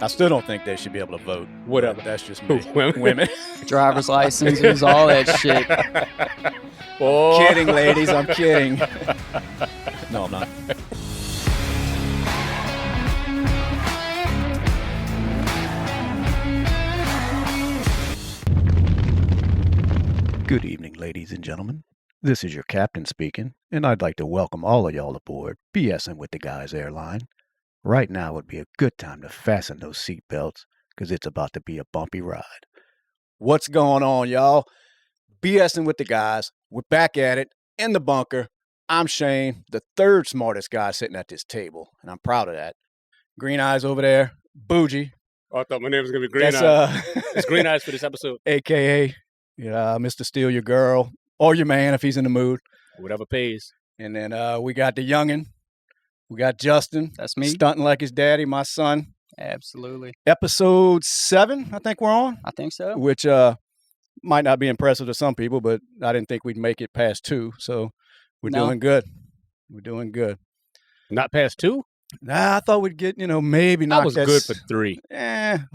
I still don't think they should be able to vote. Whatever. That's just me. Women. Driver's licenses, all that shit. Oh. Kidding, ladies. I'm kidding. No, I'm not. Good evening, ladies and gentlemen. This is your captain speaking, and I'd like to welcome all of y'all aboard B.S.ing With The Guys airline. Right now would be a good time to fasten those seat belts, because it's about to be a bumpy ride. What's going on, y'all? B.S.ing With The Guys. We're back at it, in the bunker. I'm Shane, the third smartest guy sitting at this table, and I'm proud of that. Green Eyes over there, Bougie. Oh, I thought my name was going to be Green Eyes. It's Green Eyes for this episode. A.K.A. Mr. Steal Your Girl, or your man if he's in the mood. Whatever pays. And then we got the youngin'. We got Justin. That's me. Stunting like his daddy, my son. Absolutely. Episode 7, I think we're on. I think so. Which might not be impressive to some people, but I didn't think we'd make it past 2. So we're doing good. We're doing good. Not past 2? Nah, I thought we'd get, maybe not. I was good for 3.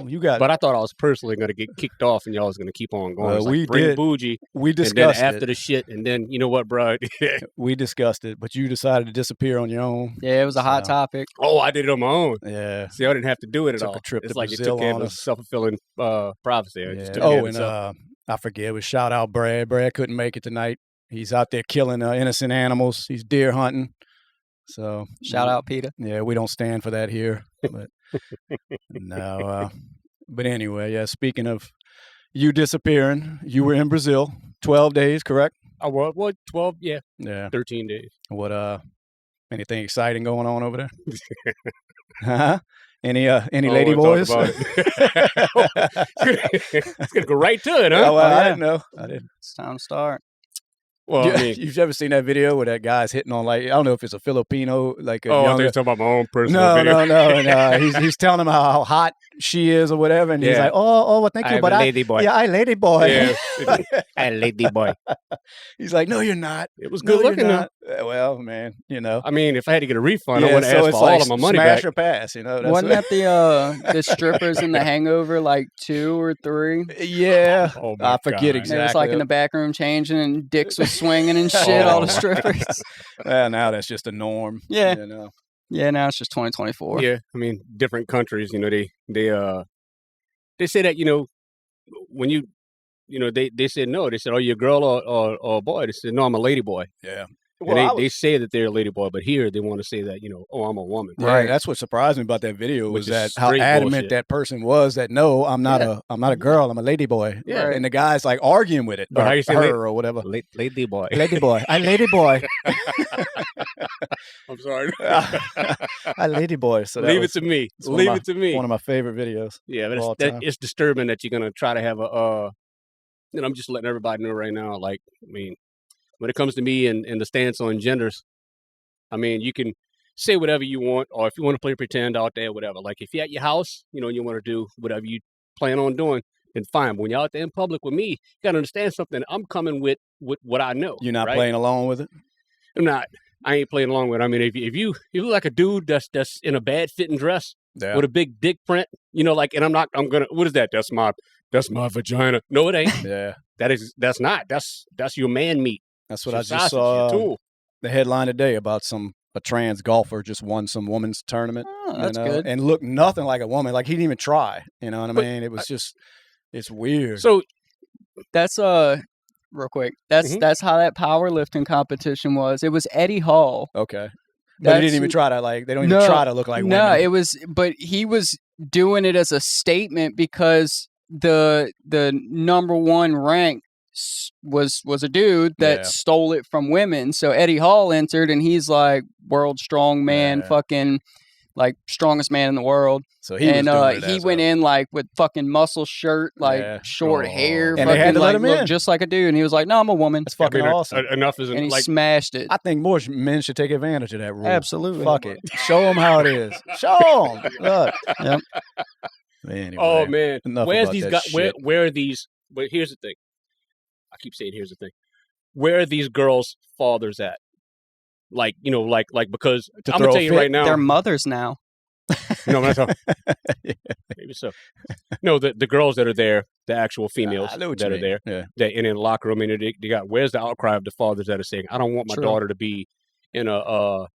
You got it. But I thought I was personally going to get kicked off and y'all was going to keep on going. We bring did. Bougie. We discussed and then after the shit, and then, you know what, bro? We discussed it, but you decided to disprivacy on your own. Yeah, it was a hot topic. Oh, I did it on my own. Yeah. See, I didn't have to do it at Took all. a trip it's to like Brazil it took care on of a us. self-fulfilling prophecy. It just took Oh, care of and itself. I forget. We shout out Brad. Brad couldn't make it tonight. He's out there killing innocent animals. He's deer hunting. So Shout out, Peter. Yeah, we don't stand for that here. But no. But anyway, yeah. Speaking of you disappearing, you were in Brazil 12 days, correct? I was, what, 12? Yeah. Yeah. 13 days. What? Anything exciting going on over there? Huh? Any Ladyboys? It's gonna go right to it, huh? Oh, well, I didn't know. I didn't. It's time to start. Well, I mean, You've ever seen that video where that guy's hitting on, like, I don't know if it's a Filipino, like a I younger. think you're talking about my own personal video. No. And he's telling him how hot she is or whatever, and he's like, oh, well, thank you, but I ladyboy. Yeah, I ladyboy. He's like, no, you're not. It was good looking though. Well, man, I mean, if I had to get a refund, I yeah, wouldn't so ask it's for like all of my money smash back. or pass, That's Wasn't that the strippers in The Hangover, like 2 or 3? Yeah, Oh my I forget God. exactly. It was like in the back room changing and dicks was swinging and shit, all the strippers. Well, now that's just a norm. Yeah. Yeah, now it's just 2024. Yeah, I mean, different countries, they say that, when they said no. They said, "Oh, you a girl or a boy?" They said, "No, I'm a lady boy." Yeah. And they say that they're a lady boy, but here they want to say that, "Oh, I'm a woman." Right. That's what surprised me about that video was Which is that how straight adamant bullshit. that person was that no, I'm not a girl, I'm a lady boy. Yeah. And the guy's like arguing with it. But Or how you say her or whatever. Lady boy. Lady boy. I lady boy. I'm sorry. I lady boy. So Leave it to me. Leave it to me. One of my favorite videos. Yeah, of all but time. it's disturbing that you're gonna try to have I'm just letting everybody know right now. Like, I mean, when it comes to me and the stance on genders, I mean, you can say whatever you want, or if you want to play pretend out there, whatever. Like, if you're at your house, you want to do whatever you plan on doing, then fine. But when you're out there in public with me, you gotta understand something. I'm coming with what I know. You're not right? playing along with it? I'm not. I ain't playing along with it. I mean, if you look like a dude that's in a bad fitting dress with a big dick print, what is that? That's my vagina. No, it ain't. Yeah. That's not. That's your man meat. That's what Your I just sausage, saw. your tool. The headline today about a trans golfer just won some women's tournament. Oh, that's good. And looked nothing like a woman. Like he didn't even try. You know what I mean? It was just, it's weird. So That's real quick. That's how that powerlifting competition was. It was Eddie Hall. Okay. But he didn't even try to they don't even try to look like women. No, it was, but he was doing it as a statement because the number 1 rank was a dude that stole it from women. So Eddie Hall entered and he's like world strong man, fucking like strongest man in the world. So he went in like with fucking muscle shirt, like short hair, and fucking they had to let him looked in. just like a dude. And he was like, "No, I'm a woman." That's fucking awesome. Enough is And he like smashed it. I think more men should take advantage of that rule. Absolutely. Fuck it. Show them how it is. Show them. Look. Yep. Anyway, oh man, enough where's about these that guys? shit. Where are these? But here's the thing. I keep saying here's the thing. Where are these girls' fathers at? Like because I'm gonna tell you right now. They're mothers now. You know what I'm talking? Maybe so. No, the girls that are there, the actual females I know what that you are mean. there, Yeah. that in the locker room, and they got, where's the outcry of the fathers that are saying, I don't want my True. daughter to be in a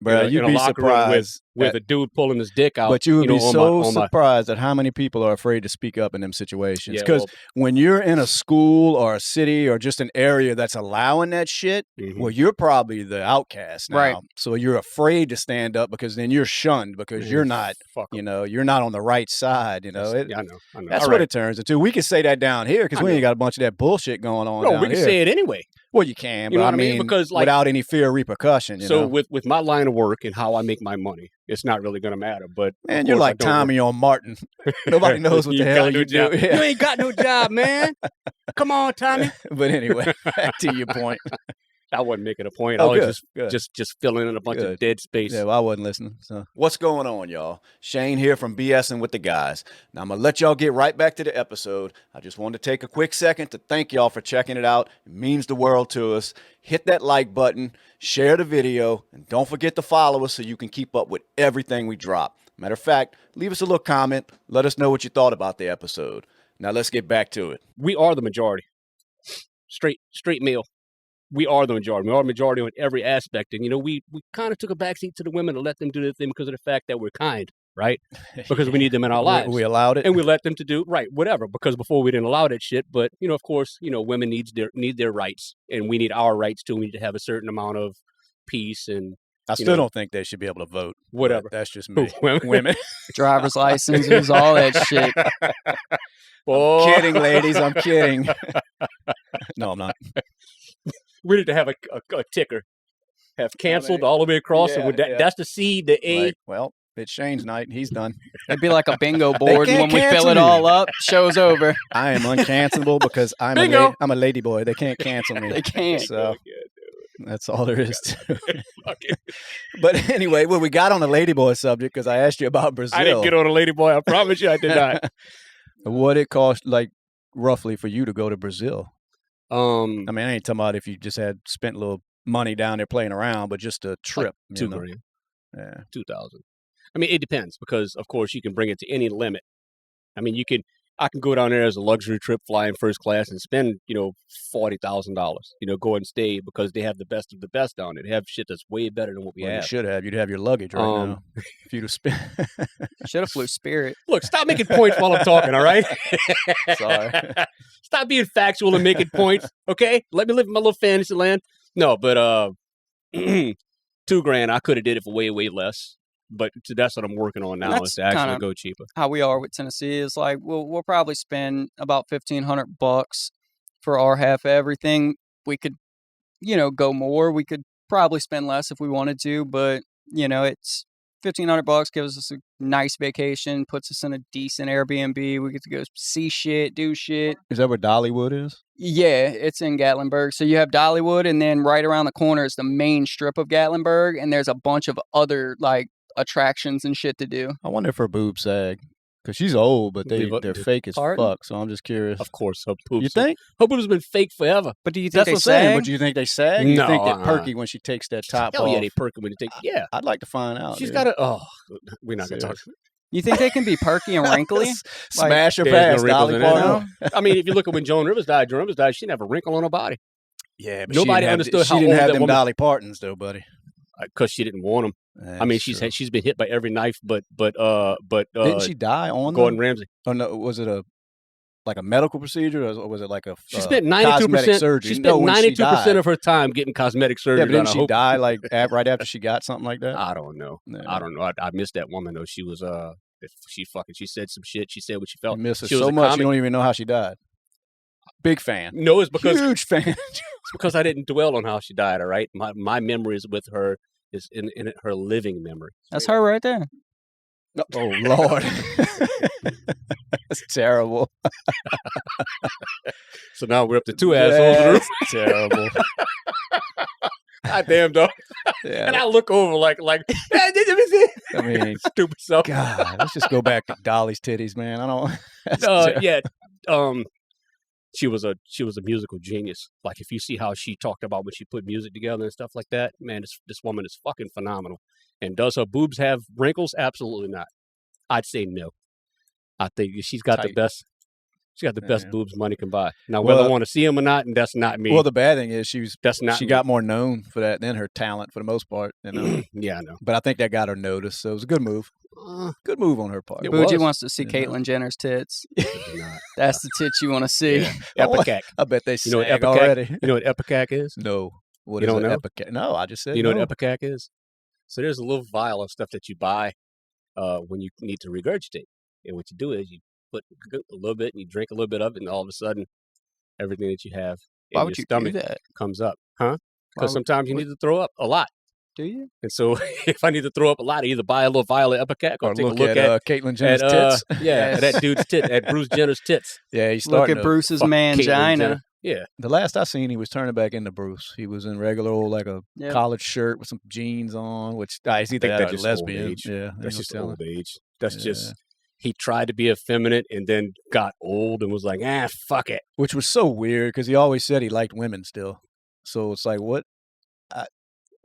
You'd in a be locker room surprised. with a dude pulling his dick out. But you would be so on my, surprised at how many people are afraid to speak up in them situations. Yeah, Because well, when you're in a school or a city or just an area that's allowing that shit, mhm. well, you're probably the outcast now. Right. So you're afraid to stand up because then you're shunned because Man, you're not, fuck 'em. you're not on the right side. Yeah, I know. That's All what right. it turns into. We can say that down here because I we ain't know. got a bunch of that bullshit going on No, down we can here. say it anyway. Well, you can, You but know I what I mean? mean, Because, like, without any fear of repercussion. You know? with my line of work and how I make my money, it's not really going to matter. But Man, of you're course, I like don't work. Tommy on Martin. Nobody knows what the hell got no you do. job. Yeah. You ain't got no job, man. Come on, Tommy. But anyway, back to your point. I wasn't making a point. Oh, I was good. just filling in a bunch Good. of dead space. Yeah, well, I wasn't listening. So, what's going on, y'all? Shane here from B.S.ing With The Guys. Now, I'm going to let y'all get right back to the episode. I just wanted to take a quick second to thank y'all for checking it out. It means the world to us. Hit that like button, share the video, and don't forget to follow us so you can keep up with everything we drop. Matter of fact, leave us a little comment. Let us know what you thought about the episode. Now, let's get back to it. We are the majority. Straight male. We are the majority. We are the majority on every aspect. And, we kind of took a backseat to the women to let them do their thing because of the fact that we're kind, right? Because we need them in our lives. We allowed it. And we let them to do, right, whatever. Because before we didn't allow that shit. But, of course, women need their rights. And we need our rights, too. We need to have a certain amount of peace and, I still don't think they should be able to vote. Whatever. That's just me. Women. Driver's licenses, all that shit. Oh. I'm kidding, ladies. I'm kidding. No, I'm not. We need to have a ticker. Have canceled all the way across. Yeah, and yeah. That's the C, the A. Like, well, it's Shane's night. He's done. It'd be like a bingo board. can't When we cancel fill it me. all up, show's over. I am uncancelable because I'm Bingo. I'm a ladyboy. They can't cancel me. They can't. So that's all there is to it. Okay. But anyway, we got on the ladyboy subject because I asked you about Brazil. I didn't get on a ladyboy. I promise you I did not. What it cost, like, roughly for you to go to Brazil? I Um, mean, I ain't talking about if you just had spent a little money down there playing around, but just a trip. like you $2 know? grand, Yeah. 2,000. I mean, it depends because, of course, you can bring it to any limit. I mean, I can go down there as a luxury trip, fly in first class, and spend, $40,000. Go and stay because they have the best of the best down there. They have shit that's way better than what we Well, have. you should have. You'd have your luggage right now. If you'd have spent. Should have flew Spirit. Look, stop making points while I'm talking. All right. Sorry. Stop being factual and making points. Okay, let me live in my little fantasy land. No, but $2 grand, I could have did it for way, way less. But that's what I'm working on now That's is to actually kinda go cheaper. How we are with Tennessee is like we'll probably spend about $1,500 for our half of everything. We could, go more. We could probably spend less if we wanted to, but it's $1,500 gives us a nice vacation, puts us in a decent Airbnb. We get to go see shit, do shit. Is that where Dollywood is? Yeah, it's in Gatlinburg. So you have Dollywood, and then right around the corner is the main strip of Gatlinburg, and there's a bunch of other like attractions and shit to do. I wonder if her boobs sag. Because she's old, but they're fake as Pardon? fuck. So I'm just curious. Of course, her boobs. You think? Her boobs have been fake forever. But do you think That's they what I'm saying. sag? But do you think they sag? You No, think they're perky when she takes that top Hell off? yeah, they perky when they take. Yeah, I'd like to find out. she's dude. got a. Oh, we're not gonna talk. You think they can be perky and wrinkly? Smash her There's no past, wrinkles Dolly in it. Partons. I mean, if you look at when Joan Rivers died, she didn't have a wrinkle on her body Yeah, but Nobody she understood how she didn't old have that them woman- Dolly Partons though, buddy. because she didn't want them. I mean, she's been hit by every knife, but didn't she die on Gordon them? Ramsay. Oh no, was it a medical procedure or was it like a She spent cosmetic 92%. surgery? She No, spent when she 92% of her time getting cosmetic surgery. Yeah, but didn't done. I she hope- die like right after she got something like that? I don't know. Yeah. I don't know. I missed that woman though. She was she said some shit. She said what she You felt. miss her She was so a much comic. you don't even know how she died. Big fan. No, it's because Huge fan. it's because I didn't dwell on how she died. All right, my memories with her is in her living memory. That's her right there. Oh Lord, that's terrible. So now we're up to two assholes. That's terrible. God damn, dog. And Yeah, I look over like I mean, stupid self. God, let's just go back to Dolly's titties, man. I don't. That's terrible. Yeah. She was a musical genius. Like if you see how she talked about when she put music together and stuff like that, man, this woman is fucking phenomenal. And does her boobs have wrinkles? Absolutely not. I'd say no. I think she's got the best. She got the best boobs money can buy. Now, whether I want to see them or not, and that's not me. Well, the bad thing is she me. got more known for that than her talent for the most part. You know? Yeah, I know. But I think that got her noticed, so it was a good move. Good move on her part. Bougie wants to see Caitlyn Jenner's tits. That's the tits you want to see. Yeah. Epicac. I bet they sag already. You know what Epicac is? No. What you is don't know? Epicac? No, I just said you know what Epicac is? So there's a little vial of stuff that you buy when you need to regurgitate. And what you do is you put a little bit and you drink a little bit of it, and all of a sudden, everything that you have in your stomach comes up. Huh? Because sometimes you need to throw up a lot. Do you? And so if I need to throw up a lot, I either buy a little vial of Epicac or take a look at Caitlyn Jenner's tits. Yeah, that dude's tits, at Bruce Jenner's tits. Yeah, he's look at Bruce's mangina. Yeah. The last I seen, he was turning back into Bruce. He was in regular old, like a college shirt with some jeans on, which I think that's lesbian. Age. Yeah, that's just old age. That's just, he tried to be effeminate and then got old and was like, fuck it. Which was so weird because he always said he liked women still. So it's like, what?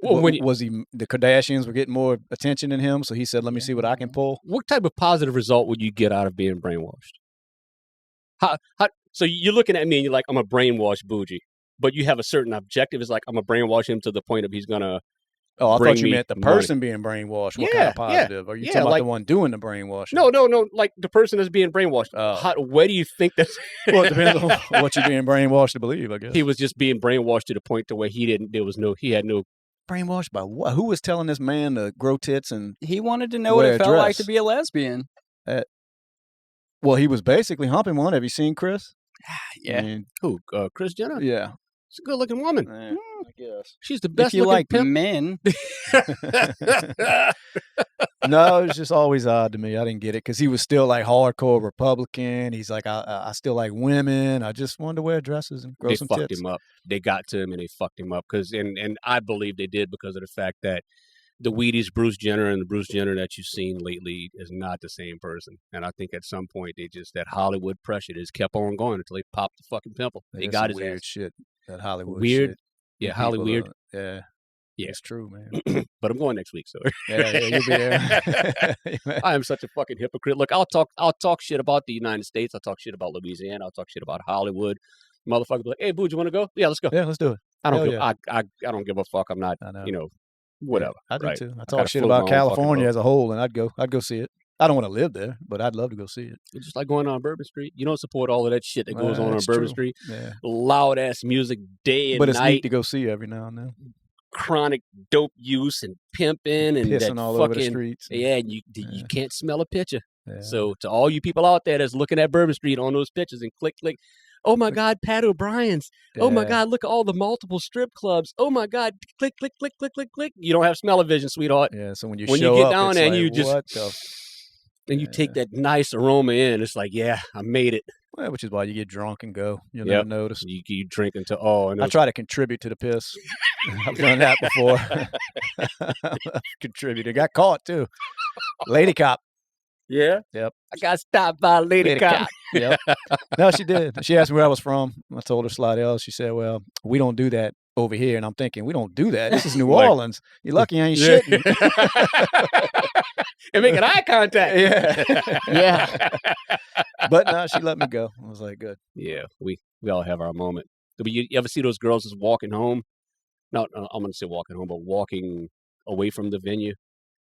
Was he? The Kardashians were getting more attention than him, so he said, "Let me see what I can pull." What type of positive result would you get out of being brainwashed? So you're looking at me and you're like, "I'm a brainwashed bougie," but you have a certain objective. It's like, "I'm gonna brainwash him to the point of he's gonna." Oh, I thought you meant the person being brainwashed. What kind of positive? Are you talking about the one doing the brainwashing? No. Like the person that's being brainwashed. Where do you think that? Well, it depends on what you're being brainwashed to believe, I guess. He was just being brainwashed to the point to where he had no. Brainwashed by what? Who was telling this man to grow tits and he wanted to know what it felt like to be a lesbian. Well, he was basically humping one. Have you seen Chris? Yeah. I mean, who? Kris Jenner? Yeah. She's a good-looking woman. I guess. She's the best if you looking like pimp. men. No, it was just always odd to me. I didn't get it because he was still like hardcore Republican. He's like, I still like women. I just wanted to wear dresses and grow some tits. They fucked him up. They got to him and they fucked him up and I believe they did because of the fact that the Wheaties Bruce Jenner and the Bruce Jenner that you've seen lately is not the same person. And I think at some point that Hollywood pressure just kept on going until they popped the fucking pimple. They got his weird ass. Shit. That Hollywood weird. Shit. Yeah, Hollywood weird. Yeah. Yeah, it's true, man. But I'm going next week, so yeah, you'll be there. I am such a fucking hypocrite. Look, I'll talk shit about the United States. I'll talk shit about Louisiana. I'll talk shit about Hollywood. Motherfucker, be like, "Hey, boo, you want to go? Yeah, let's go. Yeah, let's do it." I don't give a fuck. I'm not. Whatever. Yeah, I do right? too. I talk shit about California as a whole, and I'd go see it. I don't want to live there, but I'd love to go see it. It's just like going on Bourbon Street. You don't support all of that shit that goes on Bourbon Street. Yeah. Loud ass music day and night. But it's neat to go see every now and then. Chronic dope use and pimping and pissing that all fucking, over the streets. Yeah, and you can't smell a picture. Yeah. So to all you people out there that's looking at Bourbon Street on those pictures and click. Oh my God, Pat O'Brien's. Yeah. Oh my God, look at all the multiple strip clubs. Oh my God, click. You don't have smell-o-vision, sweetheart. Yeah, so when you get down there and you just and you take that nice aroma in, it's like, yeah, I made it. Well, which is why you get drunk and go. You'll never notice. You drink until I try to contribute to the piss. I've done that before. Contributed. Got caught too. Lady cop. Yeah? Yep. I got stopped by a lady cop. Yep. No, she did. She asked me where I was from. I told her Slidell. She said, well, we don't do that over here. And I'm thinking, we don't do that. This is New Orleans. You're lucky I ain't shitting. And making eye contact. Yeah. Yeah. But no, she let me go. I was like, good. Yeah, we all have our moment. But you ever see those girls just walking home? No, I'm going to say walking home, but walking away from the venue.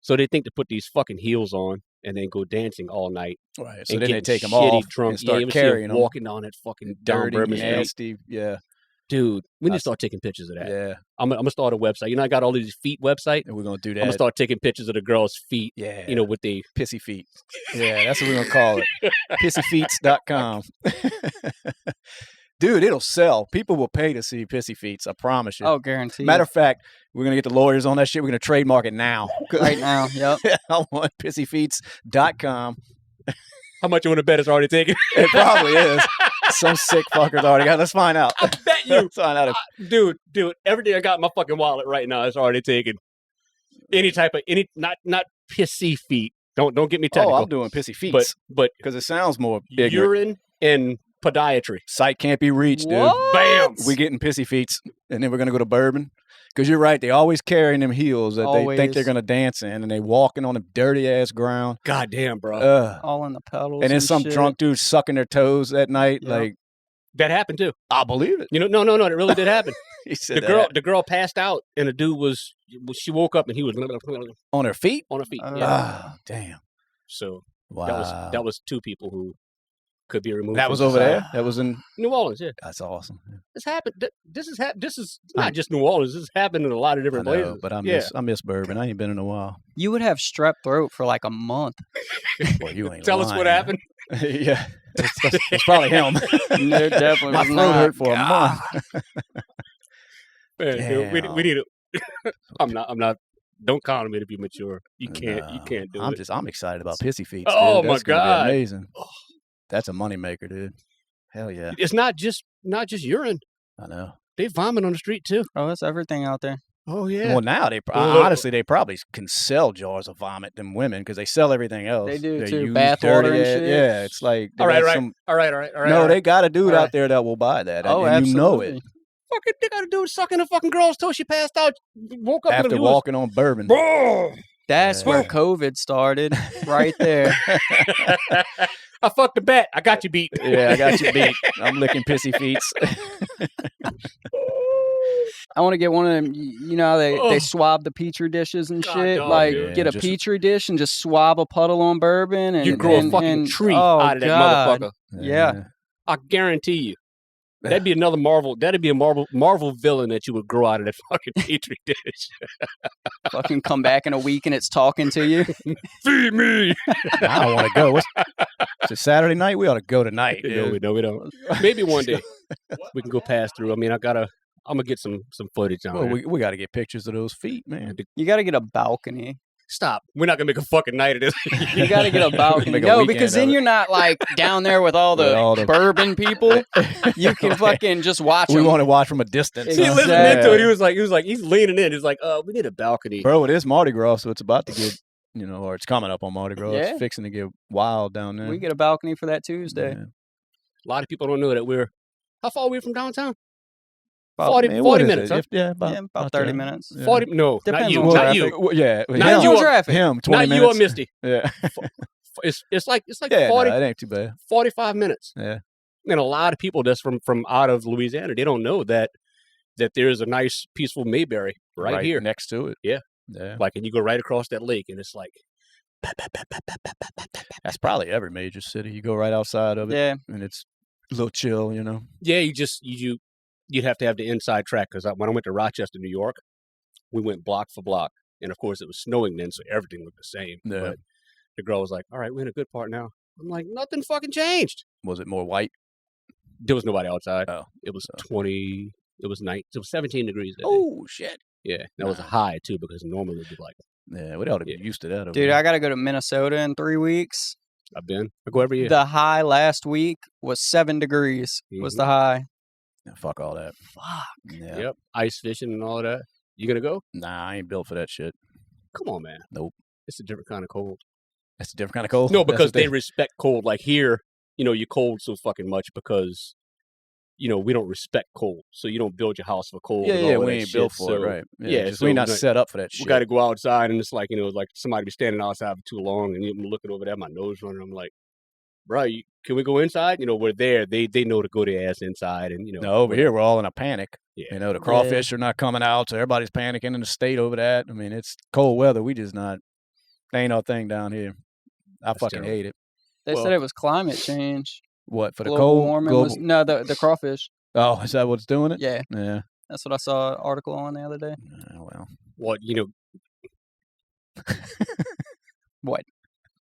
So they think to put these fucking heels on and then go dancing all night. Right. So then they take them off drunk. and start carrying them. Walking down that fucking dirty, Bourbon nasty. Yeah. Dude, we need to start taking pictures of that. Yeah. I'm going to start a website. You know, I got all these feet website. And we're going to do that. I'm going to start taking pictures of the girls' feet. Yeah. You know, with the pissy feet. Yeah, that's what we're going to call it. Pissyfeets.com. Dude, it'll sell. People will pay to see Pissy Feets. I promise you. Oh, guaranteed. Matter of fact, we're going to get the lawyers on that shit. We're going to trademark it now. Right now, yep. I want Pissyfeets.com. How much you want to bet it's already taken? It probably is. Some sick fucker's already got it. Let's find out. I bet you. Let's find out. Dude, everything I got in my fucking wallet right now is already taken. Not pissy feet. Don't get me technical. Oh, I'm doing Pissy Feets. But because it sounds more ignorant. Urine and podiatry. Sight can't be reached, dude. What? Bam. We getting pissy feet, and then we're gonna go to Bourbon. Because you're right, they always carrying them heels that they think they're Always. gonna dance in, and they walking on the dirty ass ground. God damn, bro. All in the pedals. And then some shit. drunk dude sucking their toes at night. Yep. Like, That happened too. I'll believe it. You know, no, it really did happen. He said that. The girl passed out, and the dude she woke up, and he was On her feet. on her feet. Oh. Yeah. Ah, damn. So Wow. that was 2 people who could be removed. That from was over society. there. That was in. New Orleans. Yeah, That's awesome. this happened. This is not just New Orleans. This has happened in a lot of I different know, places. but yeah. I miss Bourbon. I ain't been in a while. You would have strep throat for like a month. Well, you ain't Tell us what lying. happened. Yeah, it's probably him. No, definitely My was throat not. hurt for a month. Man, dude, we Damn. need to. I'm not. Don't count on me to be mature. You can't. You Nah, can't do it. I'm excited about pissy feet. Oh, dude. my That's gonna be God. amazing. That's a moneymaker, dude. Hell yeah, It's not just urine. I know. They vomit on the street too. Oh, that's everything out there. Oh yeah. Well, now honestly they probably can sell jars of vomit them women because they sell everything else. They do, too. use Bath water dirty and ass- shit. Yeah, it's like they all right, got right. some- All right. No, they got a dude All out right. there that will buy that. Oh, and absolutely. you know it Fucking, they got a dude sucking a fucking girl's toe. She passed out. Woke up after and walking on Bourbon. Bro. That's Yeah. where COVID started, right there. I fucked the bat. I got you beat. Yeah, I got you beat. I'm licking pissy feet. I want to get one of them. You know, how they Oh. swab the petri dishes and God, shit. dog, Like, dude. get a Just- petri dish and just swab a puddle on bourbon, and You grow and, a fucking and- tree oh, out of that God. motherfucker. Yeah. I guarantee you. That'd be another Marvel. That'd be a Marvel villain that you would grow out of that fucking petri dish. Fucking come back in a week and it's talking to you. Feed me. I don't want to go. It's a Saturday night. We ought to go tonight. No, Dude. we don't. Maybe one day we can go pass through. I mean, I'm gonna get some footage on Well, it. we got to get pictures of those feet, man. You got to get a balcony. Stop. We're not gonna make a fucking night of this. You got to get a balcony. Make a No, weekend because of then it. you're not like down there with all the bourbon people. You can fucking just watch We them. want to watch from a distance. He Exactly. listened into it. He was like, he's leaning in. He's like, we need a balcony. Bro, it is Mardi Gras, so it's about to get, or it's coming up on Mardi Gras. Yeah. It's fixing to get wild down there. We get a balcony for that Tuesday. Yeah. A lot of people don't know that how far are we from downtown? About- 40 Man, what is minutes, it? huh? Yeah, about, about 30 that. minutes. Yeah. 40. No, not Depends you. on Not traffic. you. Yeah, Not Depends you on or- traffic. him. 20 Not minutes. you or Misty. Yeah, It's like yeah, 40, no, it ain't too bad. 45 minutes. Yeah, And a lot of people that's from out of Louisiana, they don't know that there's a nice, peaceful Mayberry right here. next to it. Yeah. Yeah, Like, and you go right across that lake, and it's like, that's probably every major city. You go right outside of it, Yeah. and it's a little chill. yeah, you'd have to have the inside track. Because when I went to Rochester, New York, we went block for block. And of course, it was snowing then, so everything looked the same. Yeah. But the girl was like, all right, we're in a good part now. I'm like, nothing fucking changed. Was it more white? There was nobody outside. Oh, It was so. 20, it was 17 degrees. That day. Oh shit! Yeah, that was a high, too, because normally it'd be like, Yeah, we ought to be Yeah. used to that. Over Dude, there. I got to go to Minnesota in 3 weeks. I go every year. The high last week was 7 degrees. Was the high. Yeah, fuck all that. Fuck. Yeah. Yep. Ice fishing and all of that. You gonna go? Nah, I ain't built for that shit. Come on, man. Nope. It's a different kind of cold. That's a different kind of cold. No, That's because what they they respect cold. Like here, you cold so fucking much because, we don't respect cold. So you don't build your house for cold. Yeah, and yeah, all of we that ain't built shit. for So it, right? yeah, just so we not like, set up for that shit. We got to go outside, and it's like, like somebody be standing outside for too long, and I'm looking over there, my nose running. I'm like, bro, can we go inside? We're there. They know to go their ass inside, and No, over here we're all in a panic. Yeah. The crawfish are not coming out, so everybody's panicking in the state over that. I mean, it's cold weather. We just not. They ain't our thing down here. I fucking terrible. hate it. They Well- said it was climate change. What for the Global cold? warming global- was no the crawfish. Oh, is that what's doing it? Yeah, Yeah. that's what I saw an article on the other day. Well, what What?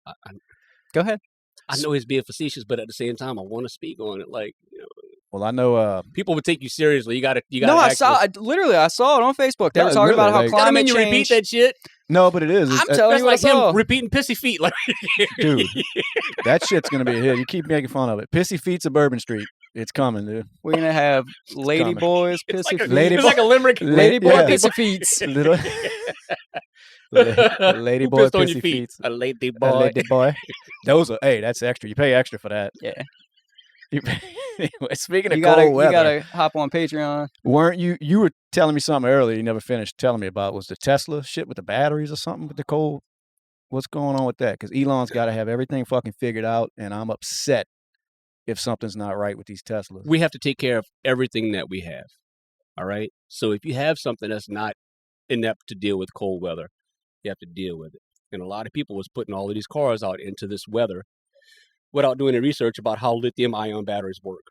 I, Go ahead. I know he's being facetious, but at the same time, I want to speak on it. Like, well, I know. people would take you seriously. You got to. No, I saw it. Literally, I saw it on Facebook. They Yeah, were talking about really, how like- Doesn't mean climate you change. repeat that shit. No, but it is. I'm It's- telling That's you what like I saw. him repeating pissy feet. Like, dude, that shit's gonna be a hit. You keep making fun of it. Pissy feet's of Bourbon Street. It's coming, dude. We're gonna have Ladyboys, It's Pissy like a, Feet. Lady it's like a limerick. Ladyboy, yeah. Pissy Feet. Little lady Who boy, pissed on pissy your feet? feet. A lady A boy. lady boy. Those are that's extra. You pay extra for that. Yeah. Speaking of cold weather, you gotta hop on Patreon. Weren't you were telling me something earlier you never finished telling me about, was the Tesla shit with the batteries or something with the cold? What's going on with that? Because Elon's got to have everything fucking figured out, and I'm upset if something's not right with these Teslas. We have to take care of everything that we have. All right? So if you have something that's not inept to deal with cold weather, you have to deal with it. And a lot of people was putting all of these cars out into this weather without doing any research about how lithium-ion batteries work.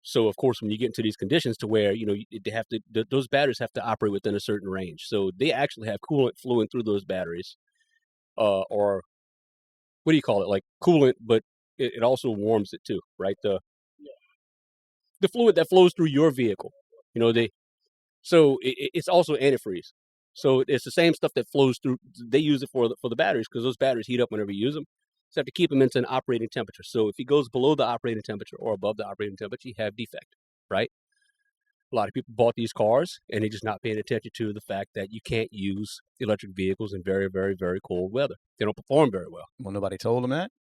So, of course, when you get into these conditions to where, they have to, those batteries have to operate within a certain range. So they actually have coolant flowing through those batteries. Or what do you call it? Like coolant, but it also warms it too, right? The fluid that flows through your vehicle, so it's also antifreeze. So it's the same stuff that flows through. They use it for the batteries because those batteries heat up whenever you use them. So you have to keep them into an operating temperature. So if it goes below the operating temperature or above the operating temperature, you have defect, right? A lot of people bought these cars and they're just not paying attention to the fact that you can't use electric vehicles in very, very, very cold weather. They don't perform very well. Well, nobody told them that?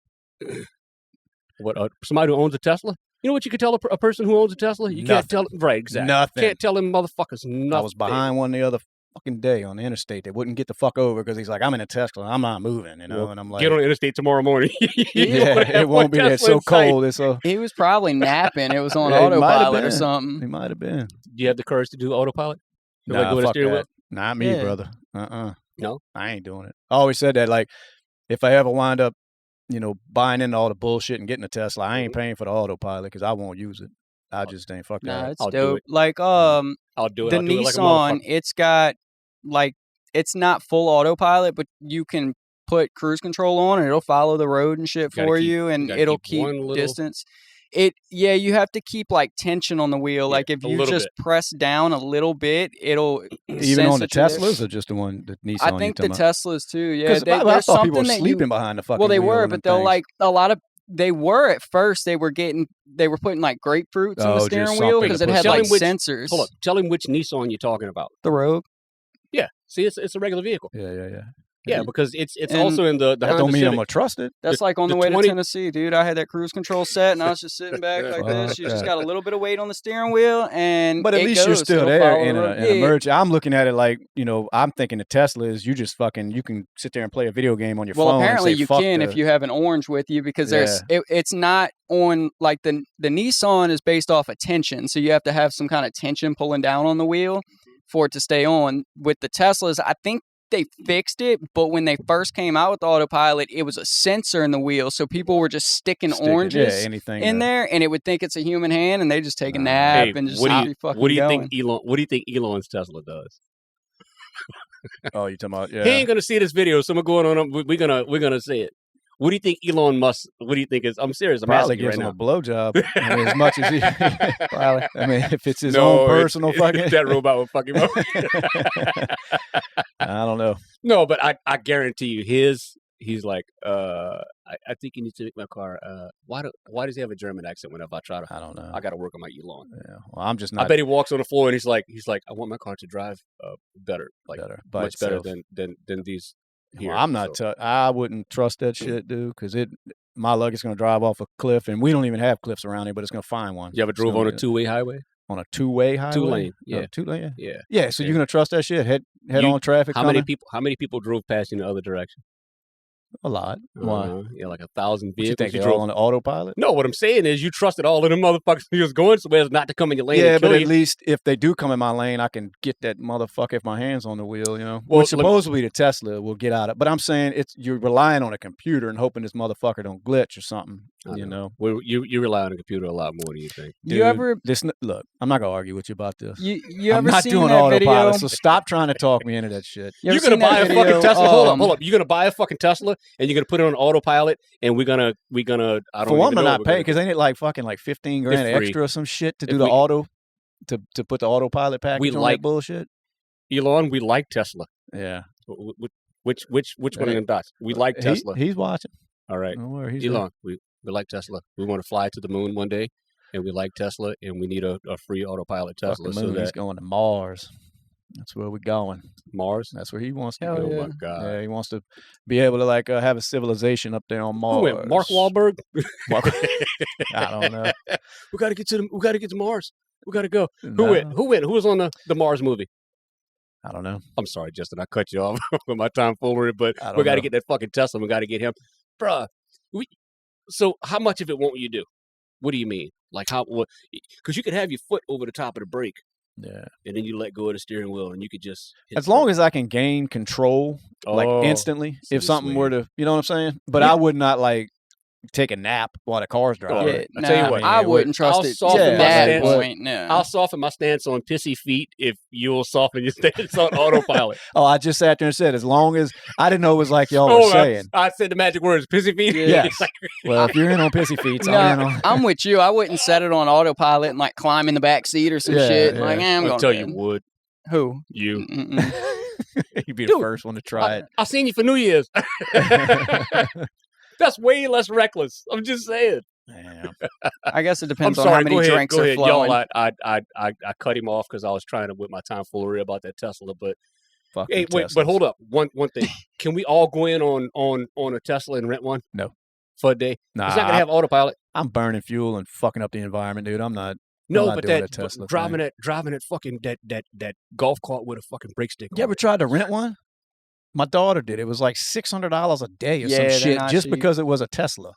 What, somebody who owns a Tesla? You know what you could tell a person who owns a Tesla? You can't tell them, right, exactly. Nothing. You can't tell them motherfuckers nothing. I was behind one the other fucking day on the interstate. They wouldn't get the fuck over because he's like, I'm in a Tesla. I'm not moving, Well, and I'm like, get on the interstate tomorrow morning. it won't be there. So cold. It's so. He was probably napping. It was on Yeah, he might have autopilot or been. something. He might have been. Do you have the courage to do autopilot? Nah, go with a fuck steering that. wheel? Not me, Yeah. brother. No? I ain't doing it. I always said that, like, if I ever wind up, buying into all the bullshit and getting a Tesla, I ain't paying for the autopilot because I won't use it. I just ain't fuck Nah, that. it's I'll do dope. it. Like I'll do it. the I'll do it like a Nissan, motherfucker. it's got like it's not full autopilot, but you can put cruise control on and it'll follow the road and shit Gotta for keep- you, and gotta it'll keep one little- distance. You have to keep like tension on the wheel. Yeah, Like if a you little just press down a little bit, it'll Even sense on the that you're there. Teslas or just the one, the Nissan? I think the Teslas too. Yeah, Because I there's thought people were something that sleeping behind the fucking well, they wheel were, and but them they'll things. like a lot of. They were at first. They were putting like grapefruits in the Oh, steering just wheel something because to it put had Tell like him which- sensors. Hold up. Tell him which Nissan you're talking about. The Rogue. Yeah. See, it's a regular vehicle. Yeah. Yeah, because it's And also in the That Honda don't mean I'm Civic. gonna trust it. That's like on the the way 20 to Tennessee, dude. I had that cruise control set, and I was just sitting back like this. Fuck You just that. got a little bit of weight on the steering wheel, and But at it least you're goes. still It'll there follow in the an road. Yeah, emergency. I'm looking at it like, I'm thinking the Tesla is you just fucking, you can sit there and play a video game on your Well, phone. apparently and say, you fuck can the, if you have an orange with you because it's not on like the Nissan is based off of tension, so you have to have some kind of tension pulling down on the wheel for it to stay on. With the Teslas, I think they fixed it, but when they first came out with the autopilot, it was a sensor in the wheel, so people were just sticking oranges anything in there, and it would think it's a human hand, and they just take a nap Hey, and just what do be you fucking what do you going. think Elon? What do you think Elon's Tesla does? Oh, you talking about? Yeah. He ain't gonna see this video, so we're going on. We're gonna say it. What do you think Elon Musk? What do you think is? I'm serious. I'm Probably asking you gives right him now. a blowjob. I mean, as much as he Probably. I mean, if it's his No, own personal fucking. that robot will fuck him up. I don't know. No, but I guarantee you, he's like, I think you need to make my car. Why does he have a German accent whenever I try to? I don't know. I got to work on my Elon. Yeah. Well, I'm just I not bet he walks on the floor and he's like, I want my car to drive better, like better. By much better itself. than these. Here. Well, I'm not. So, I wouldn't trust that shit, dude, because my luggage going to drive off a cliff, and we don't even have cliffs around here, but it's going to find one. you ever It's drove gonna on a be- two-way highway? on a two-way highway? 2-lane, yeah. 2-lane. Yeah. Yeah. So Yeah. you're going to trust that shit? Head on traffic. How many people drove past you in the other direction? A lot. Why? Yeah, like 1,000 What you vehicles. think You they're all drove. on the autopilot? No, what I'm saying is you trusted all of them motherfuckers who was going somewhere as not to come in your lane. Yeah, and but kill at you. least if they do come in my lane, I can get that motherfucker if my hand's on the wheel, Well, Which supposedly the Tesla will get out of. But I'm saying you're relying on a computer and hoping this motherfucker don't glitch or something, I you know. Well, you rely on a computer a lot more than you think. You ever Look, I'm not gonna argue with you about this. you I'm ever not seen doing that autopilot, video? so stop trying to talk me into that shit. You ever You're gonna seen that buy a video? fucking Tesla. Hold up. You're gonna buy a fucking Tesla and you're gonna put it on autopilot, and we're gonna. I don't For one, even I'm know not what we're paying gonna because ain't it like fucking like 15 grand It's free. extra or some shit to If do the we- auto to put the autopilot package on like- that bullshit? do. Elon, we like Tesla. Yeah. Which one of them dots? We like Tesla. He's watching. All right, Don't worry. He's Elon, we like Tesla. We want to fly to the moon one day, and we like Tesla, and we need a free autopilot Fuck Tesla the so moon. He's that going to Mars. That's where we're going. Mars. That's where he wants to Hell go. yeah. Oh my God. Yeah, he wants to be able to like have a civilization up there on Mars. Who went? Mark Wahlberg. I don't know. We got to get to Mars. We got to go. No. Who went? Who was on the Mars movie? I don't know. I'm sorry, Justin. I cut you off with my tomfoolery, but I we don't got to know. get that fucking Tesla. We got to get him, bruh. So how much of it won't you do? What do you mean? Like how? Because you could have your foot over the top of the brake, Yeah. and then you let go of the steering wheel, and you could just. As long as I can gain control, like instantly, if something were to, you know what I'm saying? But I would not like take a nap while the car's driving. Yeah, I'll tell you what, I wouldn't trust it to soften my that stance. point. No. I'll soften my stance on pissy feet if you'll soften your stance on autopilot. Oh, I just sat there and said, as long as I didn't know it was like y'all were saying. I said the magic words, pissy feet. Yes. Well, if you're in on pissy feet, I'm with you. I wouldn't set it on autopilot and like climb in the back seat or some shit. Yeah. Like, I'm I'll going tell to you would. Who? You. You'd be the first one to try it. I seen you for New Year's. That's way less reckless. I'm just saying. Damn. I guess it I'm depends on sorry. how many drinks are flowing. Y'all, I cut him off because I was trying to whip my tomfoolery about that Tesla. But Fucking wait, but hold up. One thing. Can we all go in on a Tesla and rent one? No. For a day? Nah, it's not gonna have autopilot. I'm burning fuel and fucking up the environment, dude. I'm not. No, I'm not but doing that Tesla driving thing. that fucking that golf cart with a fucking brake stick. You ever tried to rent one? My daughter did. It was like $600 a day or Yeah, some they're shit not just cheap. because it was a Tesla.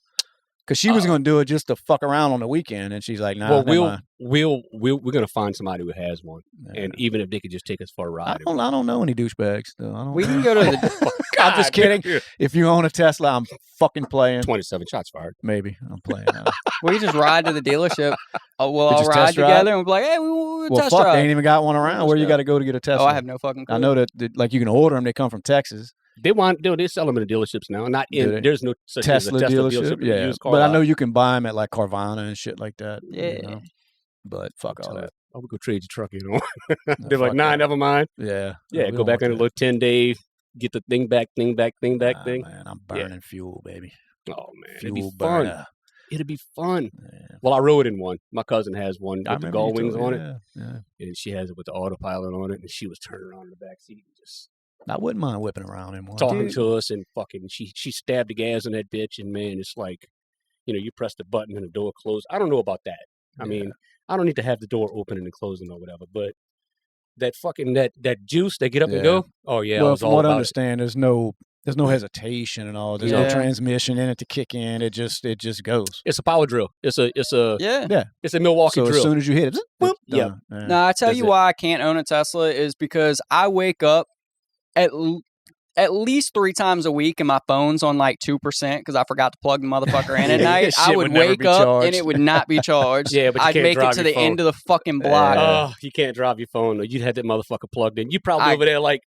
Because she was going to do it just to fuck around on the weekend, and she's like, "Nah." Well, we're gonna find somebody who has one, and even if they could just take us for a ride. I don't know any douchebags. Though. I don't We know. can go to the. I'm just kidding. If you own a Tesla, I'm fucking playing. 27 shots fired. Maybe I'm playing. We just ride to the dealership. We'll To all just ride test drive? together and we'll be like, hey, we'll Well, test fuck, drive. they ain't even got one around. Where you got to go to get a Tesla? Oh, I have no fucking clue. I know that like you can order them. They come from Texas. They sell them in the dealerships now. Not Do they? in. There's no such Tesla as a Tesla dealership. in the Yeah, used car but I lot. know you can buy them at like Carvana and shit like that. Yeah. You know? But fuck all that. I would go trade your truck, you know. No, They're like, fuck nah, that. never mind. Yeah. Yeah, we go don't back want on a that. little 10-day, get the thing back thing. Man, I'm burning fuel, baby. Oh man, it'd Fuel be fun. burner. It'd be fun. Yeah. Well, I rode in one. My cousin has one I with the remember gull you wings told on me, it, Yeah. and she has it with the autopilot on it, and she was turning around in the back seat and just I wouldn't mind whipping around in one. talking Dude. to us, and fucking she stabbed the gas in that bitch, and man, it's like, you press the button and the door closed. I don't know about that. I mean, I don't need to have the door open and closing or whatever, but that fucking that juice, they get up and go. Oh yeah, I Well, was from all what I about it. understand, there's no hesitation and all. There's no Yeah. transmission in it to kick in. It just goes. It's a power drill. It's a Yeah. it's a Milwaukee So drill. as soon as you hit it, boop, Yep. done. Yeah. No, I tell That's you it. why I can't own a Tesla is because I wake up at least 3 times a week and my phone's on like 2% because I forgot to plug the motherfucker in at night. I Shit would would never wake be up charged. and it would not be charged. Yeah, but you I'd can't make it drive to your the phone. end of the fucking block. Yeah. Oh, you can't drive your phone. You'd have that motherfucker plugged in. You probably I- over there like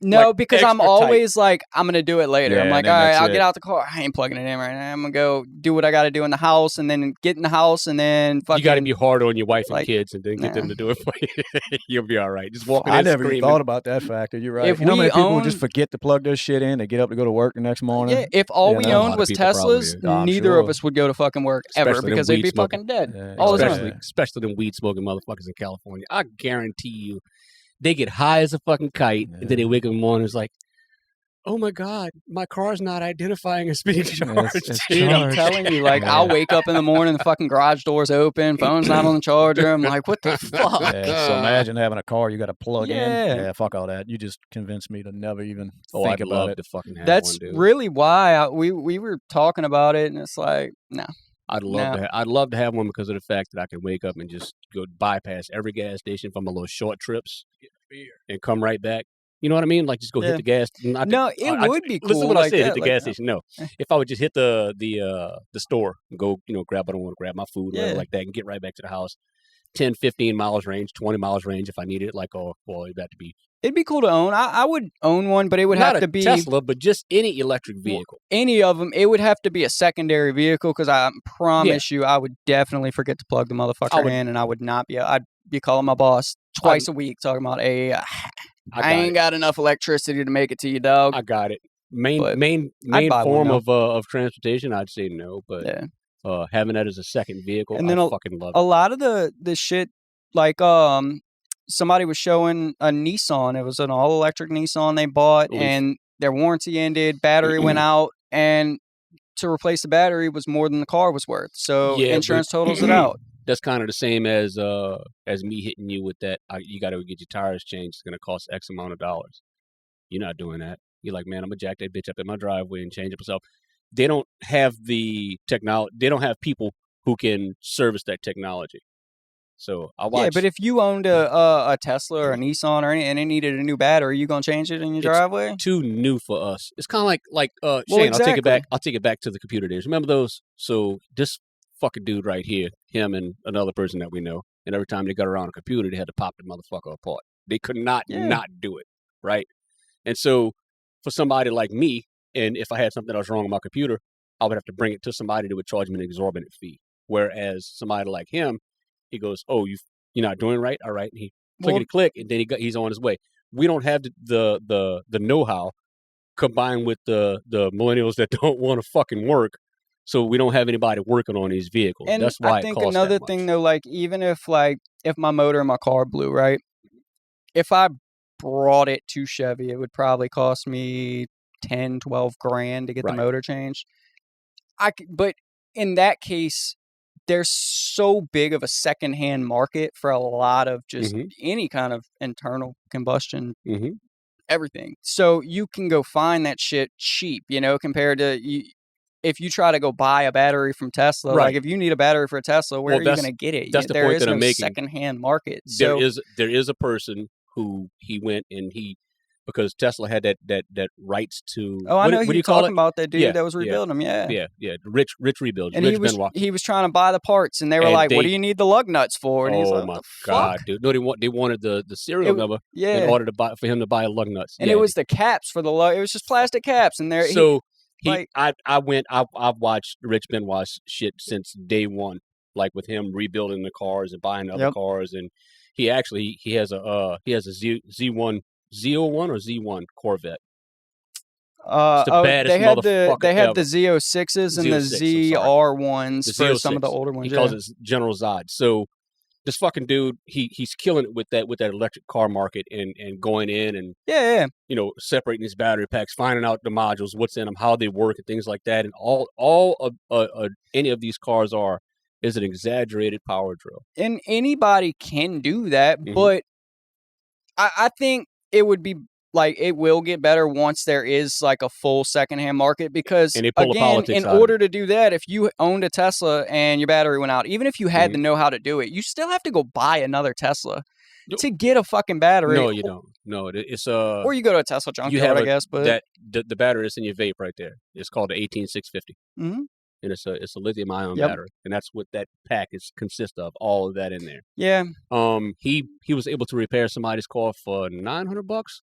No, like, because I'm extra tight. always like, I'm going to do it later. Yeah, I'm like, and all then right, that's I'll it. get out the car. I ain't plugging it in right now. I'm going to go do what I got to do in the house and then get in the house and then fucking. you got to be hard on your wife and like, kids and then get them nah. to do it for you. You'll be all right. Just walking I in never even screaming. thought about that factor. You're right. If You know how we many people just own- forget to plug their shit in? They get up to go to work the next morning. Yeah, if all Yeah, we no, a lot owned of was people probably Teslas, do. I'm neither of sure. us would go to fucking work ever Especially them because they'd weed be smoking. fucking dead Yeah, all the especially, time. especially them weed smoking motherfuckers in California. I guarantee you, they get high as a fucking kite, and then they wake up in the morning. It's like, oh my god, my car's not identifying as being charged. it's Dude, I'm charged. telling you, like, I'll wake up in the morning, the fucking garage door's open, phone's not on the charger. I'm like, what the fuck? Yeah, so imagine having a car you got to plug Yeah. in. Yeah, fuck all that. You just convinced me to never even Oh, think I'd about love it. to fucking have That's one, dude. really why we were talking about it, and it's like, no. I'd love to have one because of the fact that I can wake up and just go bypass every gas station for my little short trips and come right back. You know what I mean? Like just go Yeah. hit the gas. Not No, the- it would be Listen cool to what I like said. that, Hit the like, gas station. No, if I would just hit the store and go, grab what I want to grab, my food, whatever Yeah. like that, and get right back to the house. 10, 15 miles range, 20 miles range if I need it. Like, oh, well, it'd have to be It'd be cool to own. I would own one, but it would not have a to be Tesla, but just any electric vehicle. any of them. It would have to be a secondary vehicle because I promise you, I would definitely forget to plug the motherfucker in, and I would not be. I'd be calling my boss twice a week talking about, hey, I ain't got enough electricity to make it to you, dog. I got it. Main But main I'd buy one, form though. of transportation, I'd say no, but Yeah. having that as a second vehicle, And then I fucking love A it. lot of the shit, like somebody was showing a Nissan. It was an all-electric Nissan they bought, and their warranty ended, battery went out, and to replace the battery was more than the car was worth. So insurance totals it out. That's kind of the same as me hitting you with that. You got to get your tires changed. It's going to cost X amount of dollars. You're not doing that. You're like, man, I'm going to jack that bitch up in my driveway and change it myself. They don't have the technology. They don't have people who can service that technology. So I watch. Yeah, but if you owned a Tesla or a Nissan or and it needed a new battery, you gonna change it in your driveway? Too new for us. It's kind of like Shane. Exactly. I'll take it back to the computer days. Remember those? So this fucking dude right here, him and another person that we know, and every time they got around a computer, they had to pop the motherfucker apart. They could not do it, right? And so for somebody like me, and if I had something that was wrong with my computer, I would have to bring it to somebody that would charge me an exorbitant fee. Whereas somebody like him, he goes, "Oh, you're not doing it right. All right." And he click, and then he's on his way. We don't have the know-how combined with the millennials that don't want to fucking work, so we don't have anybody working on these vehicles. And that's why I think it costs another that much. thing though, like even if my motor in my car blew, right? If I brought it to Chevy, it would probably cost me 10, 12 grand to get the motor changed. But in that case, there's so big of a secondhand market for a lot of just any kind of internal combustion, everything. So you can go find that shit cheap, compared to if you try to go buy a battery from Tesla. Like if you need a battery for a Tesla, where are you going to get it? That's the point that I'm making. Secondhand market. There is a person who he went and because Tesla had that rights to. Oh, I know you're talking about that dude that was rebuilding them. Yeah. Rich rebuild. And he was trying to buy the parts, and they were like, "What do you need the lug nuts for?" And he's like, "Oh my god, dude! No, they wanted the serial number in order for him to buy lug nuts." And it was the caps for the lug. It was just plastic caps, and there. So I've watched Rich Benoit shit since day one, like with him rebuilding the cars and buying other cars, and he has a Z1 or Z1 Corvette. It's the baddest motherfucker they had ever. the Z06s and the ZR1s for some of the older ones. He calls it General Zod. So this fucking dude, he's killing it with that electric car market and going in and separating these battery packs, finding out the modules, what's in them, how they work, and things like that. And all of any of these cars is an exaggerated power drill. And anybody can do that, but I think it would be like it will get better once there is like a full secondhand market, because again, in order to do that, if you owned a Tesla and your battery went out, even if you had the know-how to do it, you still have to go buy another Tesla to get a fucking battery. No, you don't. No, it's or you go to a Tesla junkyard, I guess. But the battery that's in your vape right there. It's called the 18650. And it's a lithium-ion battery, and that's what that pack consists of. All of that in there. Yeah. He was able to repair somebody's car for $900,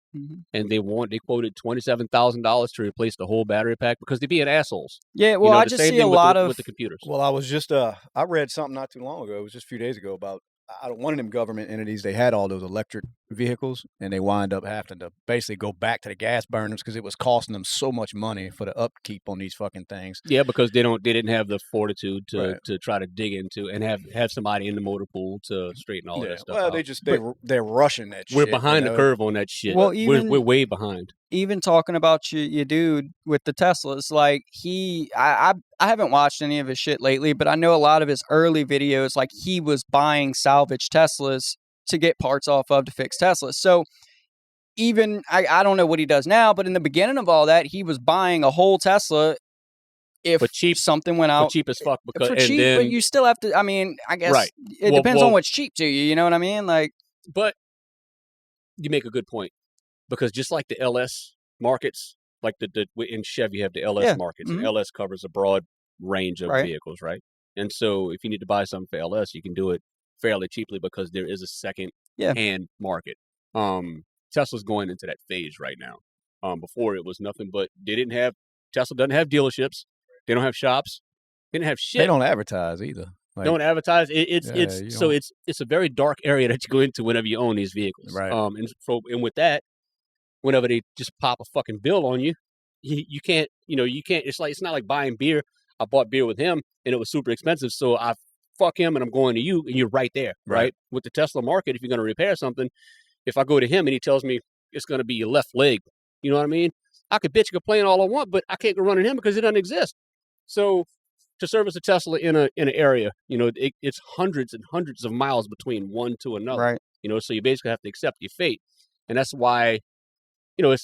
and they quoted $27,000 to replace the whole battery pack because they're being assholes. Yeah. Well, I just see a lot with the computers. Well, I was just I read something not too long ago. It was just a few days ago about one of them government entities. They had all those electric vehicles, and they wind up having to basically go back to the gas burners because it was costing them so much money for the upkeep on these fucking things. Yeah, because they didn't have the fortitude to try to dig into and have somebody in the motor pool to straighten all of that stuff. Well, they're rushing that shit. We're behind the curve on that shit. Well, we're way behind. Even talking about your dude with the Teslas, like I haven't watched any of his shit lately, but I know a lot of his early videos, like he was buying salvage Teslas to get parts off of to fix Teslas. So even, I don't know what he does now, but in the beginning of all that, he was buying a whole Tesla if something went out. For cheap as fuck. But you still have to, I mean, I guess it depends on what's cheap to you, you know what I mean? Like, but you make a good point, because just like the LS markets, like in Chevy, you have the LS markets, and LS covers a broad range of vehicles, right? And so if you need to buy something for LS, you can do it fairly cheaply because there is a second hand market. Tesla's going into that phase right now. Before it was nothing but Tesla doesn't have dealerships. They don't have shops. They didn't have shit. They don't advertise either. Like, don't advertise. It's a very dark area that you go into whenever you own these vehicles. Right. And with that, whenever they just pop a fucking bill on you, you can't. It's not like buying beer. I bought beer with him, and it was super expensive, so I fuck him and I'm going to you, and you're right there, right? With the Tesla market, if you're going to repair something, if I go to him and he tells me it's going to be your left leg, you know what I mean? I could bitch and complain all I want, but I can't go running him because it doesn't exist. So to service a Tesla in an area, you know, it's hundreds and hundreds of miles between one to another, Right. you know, so you basically have to accept your fate. And that's why, you know,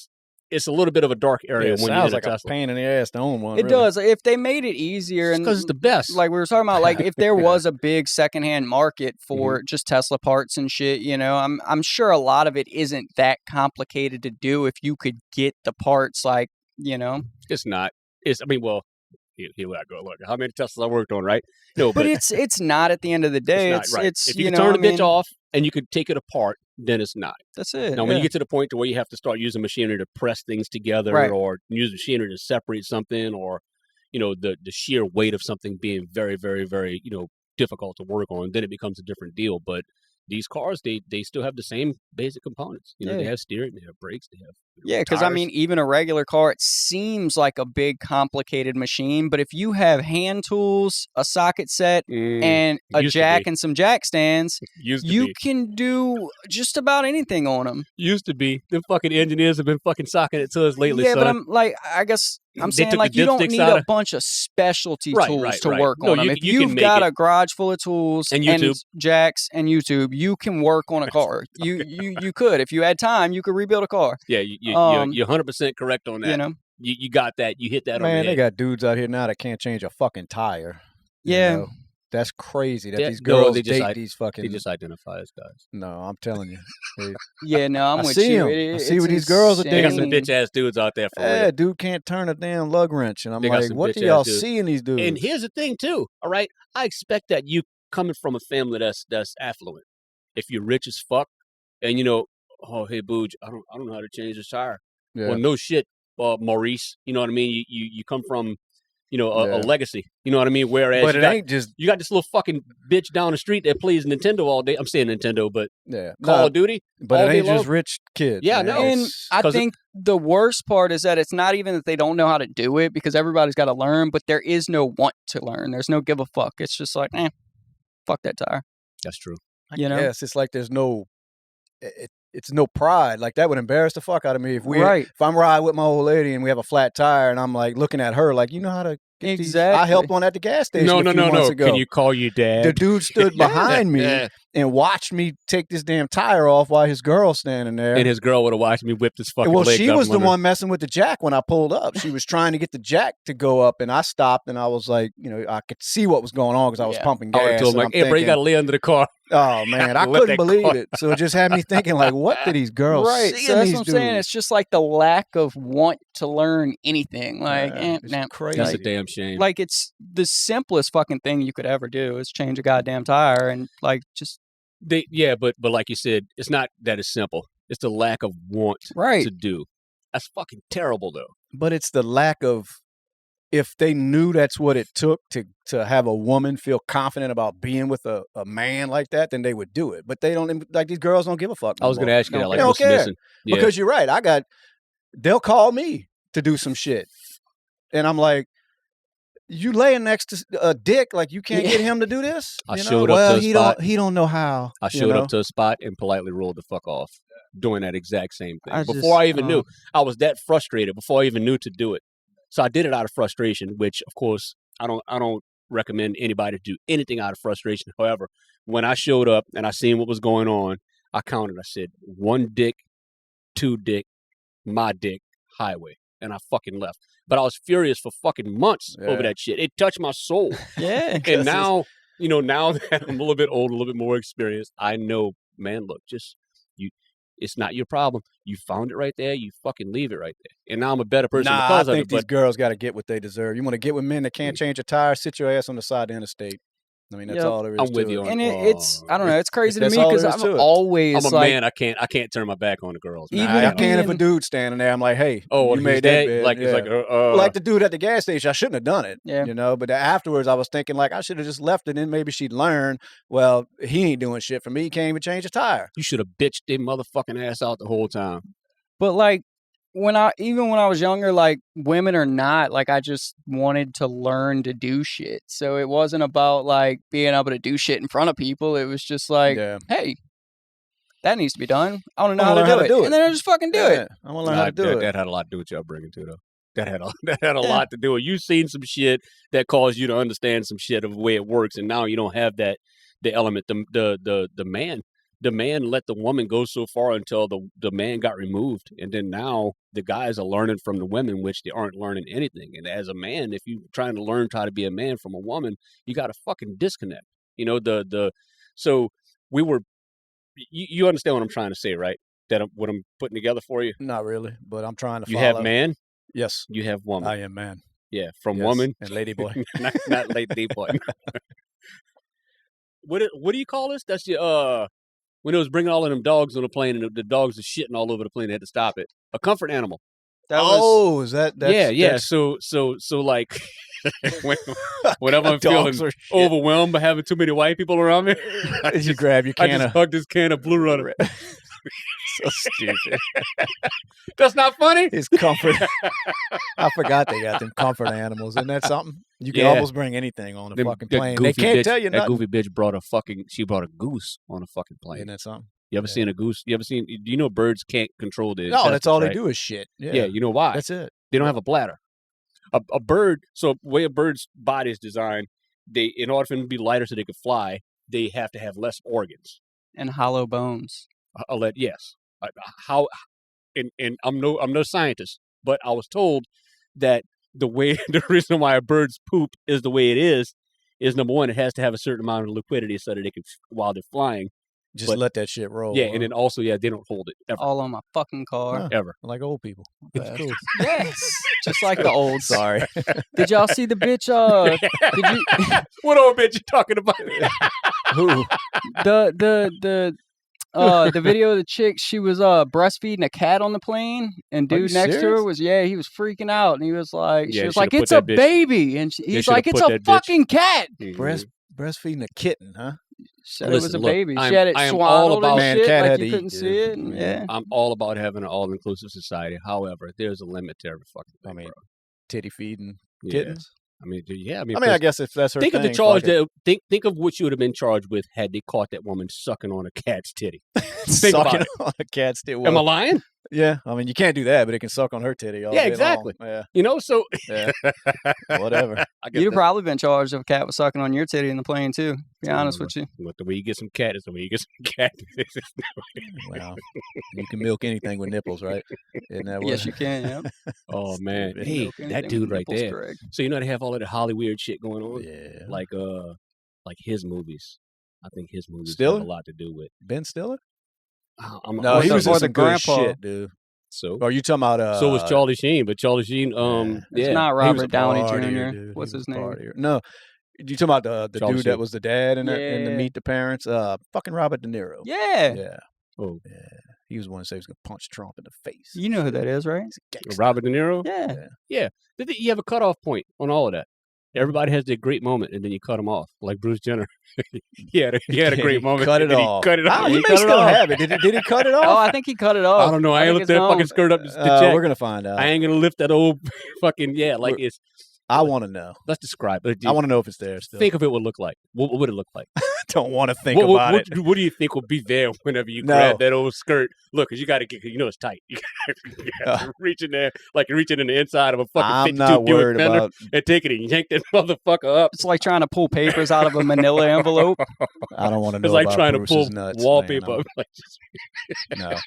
it's a little bit of a dark area when you get like a Tesla. A pain in the ass to own one. It does. If they made it easier, and because it's the best. like we were talking about, like if there was a big secondhand market for just Tesla parts and shit, you know, I'm sure a lot of it isn't that complicated to do if you could get the parts, like, you know. It's not. I mean, well, here I go. Look, how many Teslas I worked on, right? No, but it's not at the end of the day. It's not, right. It's if you know, can turn the bitch off and you could take it apart, then it's not. That's it. Now, when you get to the point to where you have to start using machinery to press things together, or use machinery to separate something, or, you know, the sheer weight of something being very, very, very, you know, difficult to work on, then it becomes a different deal. But these cars, they still have the same basic components. You know, they have steering, they have brakes, they have because I mean, even a regular car, it seems like a big, complicated machine. But if you have hand tools, a socket set, and a jack and some jack stands, you can do just about anything on them. Used to be. Them fucking engineers have been fucking socking it to us lately. Yeah, son. but I'm like, I guess I'm saying, like, you don't need a bunch of specialty tools to work on them. If you've got a garage full of tools and jacks and YouTube, you can work on a car. You could, if you had time, you could rebuild a car. Yeah, you're 100% correct on that. You know, you got that. You hit that. Man, they got dudes out here now that can't change a fucking tire. Yeah. You know? That's crazy that these girls date these fucking... They just identify as guys. No, I'm telling you. I'm with you. I see what these girls are dating. They got some bitch-ass dudes out there for real. Dude can't turn a damn lug wrench. And I'm like, what do y'all see in these dudes? And here's the thing, too, all right? I expect that you coming from a family that's affluent. If you're rich as fuck, and, you know, oh, hey, Booj, I don't know how to change this tire. Yeah. Well, no shit, Maurice. You know what I mean? You come from, you know, a legacy. You know what I mean? Whereas but ain't just... You got this little fucking bitch down the street that plays Nintendo all day. I'm saying Nintendo, but Call of Duty. But it ain't just rich kids. Yeah, no. And I think the worst part is that it's not even that they don't know how to do it, because everybody's got to learn, but there is no want to learn. There's no give a fuck. It's just like, fuck that tire. That's true. You know? Yes, it's like there's no... It's no pride. Like, that would embarrass the fuck out of me if I'm riding with my old lady and we have a flat tire and I'm like looking at her like, you know how to get these? I helped on at the gas station a few months ago. Can you call your dad? The dude stood behind me and watched me take this damn tire off while his girl's standing there. And his girl would have watched me whip this fucking leg. Well, she was the one messing with the jack when I pulled up. She was trying to get the jack to go up, and I stopped, and I was like, you know, I could see what was going on because I was pumping gas. I told him, like, hey, bro, you got to lay under the car. Oh, man, I couldn't believe it. So it just had me thinking, like, what do these girls see so in that's these what I'm dudes? saying. It's just like the lack of want to learn anything. Like, it's crazy. That's a damn shame. Like, it's the simplest fucking thing you could ever do is change a goddamn tire, and like just... but like you said, it's not that it's simple. It's the lack of want to do. That's fucking terrible, though. But it's the lack of... If they knew that's what it took to have a woman feel confident about being with a man like that, then they would do it. But they don't, like, these girls don't give a fuck. I was going to ask you that. Like, they don't care. Yeah. Because you're right. They'll call me to do some shit. And I'm like, you laying next to a dick, like, you can't get him to do this? I showed up to a spot. He don't know how. I showed up to a spot and politely rolled the fuck off doing that exact same thing. Before I even knew. I was that frustrated before I even knew to do it. So I did it out of frustration, which, of course, I don't recommend anybody to do anything out of frustration. However, when I showed up and I seen what was going on, I counted. I said, 1 dick, 2 dick, my dick, highway. And I fucking left. But I was furious for fucking months over that shit. It touched my soul. Yeah. And now, now that I'm a little bit older, a little bit more experienced, I know, man, look, it's not your problem. You found it right there. You fucking leave it right there. And now I'm a better person because of it. I think these girls got to get what they deserve. You want to get with men that can't change a tire, sit your ass on the side of the interstate. I mean, that's all there is to it. I'm with you on and it's, I don't know, it's crazy to me because I'm always I'm a man. I can't turn my back on the girls. I can if a dude's standing there. I'm like, hey, you made that bid. Like, it's like, like the dude at the gas station. I shouldn't have done it. Yeah. You know, but afterwards I was thinking, like, I should have just left it, and maybe she'd learn, well, he ain't doing shit for me. He can't even change a tire. You should have bitched their motherfucking ass out the whole time. But, like, when I was younger, like women or not, like I just wanted to learn to do shit. So it wasn't about like being able to do shit in front of people. It was just like, hey, that needs to be done. I want to know how to do it. And then I just fucking do it. I want to learn how to do it. That had a lot to do with your upbringing too, though. That had a lot to do with you seen some shit that caused you to understand some shit of the way it works, and now you don't have the element. The man let the woman go so far until the man got removed, and then now the guys are learning from the women, which they aren't learning anything. And as a man, if you're trying to learn how to be a man from a woman, you got to fucking disconnect. You know so we were. You understand what I'm trying to say, right? What I'm putting together for you? Not really, but I'm trying to follow. You have man? Yes. You have woman. I am man. Yeah, from woman. And ladyboy. not ladyboy. What do you call this? That's your, when it was bringing all of them dogs on the plane and the dogs are shitting all over the plane, they had to stop it. A comfort animal. Is that? Yeah. So like, whenever I'm feeling overwhelmed by having too many white people around me, you grab your can. I just hug this can of Blue Runner. So stupid. That's not funny. It's comfort. I forgot they got them comfort animals. Isn't that something? You can almost bring anything on a fucking plane. They can't tell you nothing. That goofy bitch brought a goose on a fucking plane. Isn't that something? You ever seen a goose? Do you know birds can't control their No, that's all right? they do is shit. Yeah, you know why? That's it. They don't have a bladder. A bird, so the way a bird's body is designed, in order for them to be lighter so they could fly, they have to have less organs. And hollow bones. Yes. And I'm no scientist, but I was told that the reason why a bird's poop is the way it is number one, it has to have a certain amount of liquidity so that they can, while they're flying. Just let that shit roll. Yeah, and then also, they don't hold it ever. All on my fucking car. Ever. Like old people. It's cool. Yes. Just like the old. Sorry. Did y'all see the bitch? Did you? What old bitch you talking about? Who? The video of the chick, she was breastfeeding a cat on the plane, and dude next to her was he was freaking out, and he was like, she was like, it's a baby, and he's like, it's a fucking cat. Breastfeeding a kitten, huh? Said it was a baby. She had it swaddled and shit, like you couldn't see it. Yeah, I'm all about having an all-inclusive society. However, there's a limit to every fucking thing. I mean, titty feeding kittens. I mean, I guess if that's her think thing. Of the charge think of what you would have been charged with had they caught that woman sucking on a cat's titty. Think about it. On a cat's titty. Am I lying? Yeah, I mean, you can't do that, but it can suck on her titty all day exactly. long. Yeah, you know, so whatever. You'd have probably been charged if a cat was sucking on your titty in the plane too. To be honest with you. But the way you get some cat is the way you get some cat. Well, you can milk anything with nipples, right? Isn't that yes, you can. Yeah. Oh man, hey, that dude right there. Correct. So they have all of the Hollywood shit going on. Yeah, like his movies. I think his movies Stiller? have a lot to do with Ben Stiller. No, he was in the some good shit, dude. So, are you talking about? So was Charlie Sheen, but Charlie Sheen, it's not Robert Downey Jr. Dude. What's his name? No, you talking about the dude Sheen. that was the dad in the Meet the Parents? Fucking Robert De Niro. Yeah. Yeah. Oh, yeah. He was one that said he was gonna punch Trump in the face. You know who that is, right? Robert De Niro. Yeah. You have a cutoff point on all of that. Everybody has their great moment, and then you cut them off, like Bruce Jenner. he had a great moment. Cut it off. He cut it off. He may still have it. Did he cut it off? Oh, I think he cut it off. I don't know. I ain't lift that fucking skirt up to check. We're gonna find out. I ain't gonna lift that old fucking it's. I want to know. Let's describe it. I want to know if it's there still. Think of it would look like. What would it look like? Don't want to think about it. What do you think will be there whenever you grab that old skirt? Look, because you got to get, it's tight. You got to reach in there like you're reaching in the inside of a fucking 52 Buick Fender and take it and yank that motherfucker up. It's like trying to pull papers out of a manila envelope. I don't want to know. It's like about trying Bruce's to pull nuts, wallpaper. No.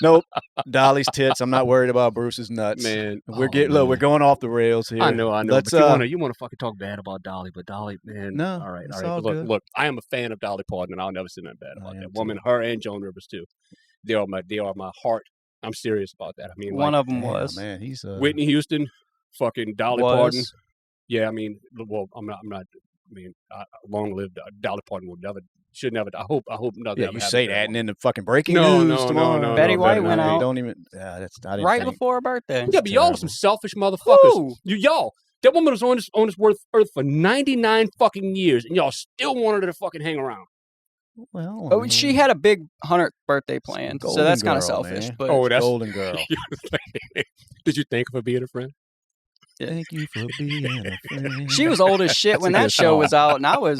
Nope. Dolly's tits. I'm not worried about Bruce's nuts. Man, we're going off the rails here. I know. But you want to fucking talk bad about Dolly, but Dolly, man. No. All right. Look. I am a fan of Dolly Partons, and I'll never say nothing bad about that woman. Her and Joan Rivers too. They are my heart. I'm serious about that. I mean, one of them was man. He's Whitney Houston, fucking Dolly Parton. Yeah, I mean, well, I'm not. I mean, long live Dolly Parton should never. I hope nothing. Yeah, you say that, and then the fucking breaking news tomorrow. No. Betty White went out. Don't even. That's not right before her birthday. Yeah, but y'all are some selfish motherfuckers. Y'all. That woman was on this earth for 99 fucking years, and y'all still wanted her to fucking hang around. Well, she had a big 100th birthday planned, so that's kind of selfish. Man. But that's golden girl. Did you thank her for being a friend? Thank you for being a friend. She was old as shit when that show was out, and I was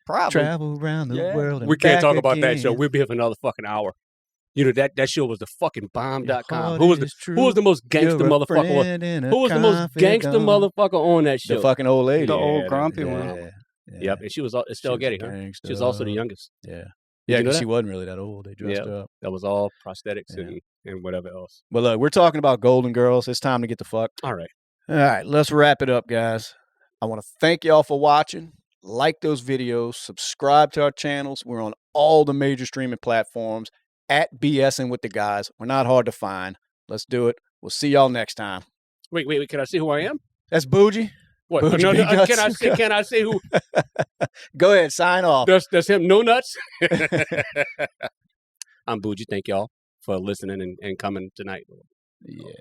probably travel around the world. We can't talk about that show. We'll be here for another fucking hour. You know that show was the fucking bomb.com. Who was the most gangster motherfucker? Who was the most gangster motherfucker on that show? The fucking old lady, the old grumpy one. Yep, and she was Estelle Getty. Huh? She was also the youngest. Yeah, because she wasn't really that old. They dressed up. That was all prosthetics and whatever else. But look, we're talking about Golden Girls. It's time to get the fuck. All right, let's wrap it up, guys. I want to thank y'all for watching. Like those videos. Subscribe to our channels. We're on all the major streaming platforms at B.S.ing With The Guys. We're not hard to find. Let's do it. We'll see y'all next time. Wait. Can I see who I am? That's Bougie. What? Bougie No, can I say who? Go ahead, sign off. That's him. No nuts. I'm Bougie. Thank y'all for listening and coming tonight. Yeah.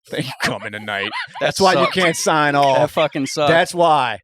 Thank you for coming tonight. That's why you can't sign off. That fucking sucks. That's why.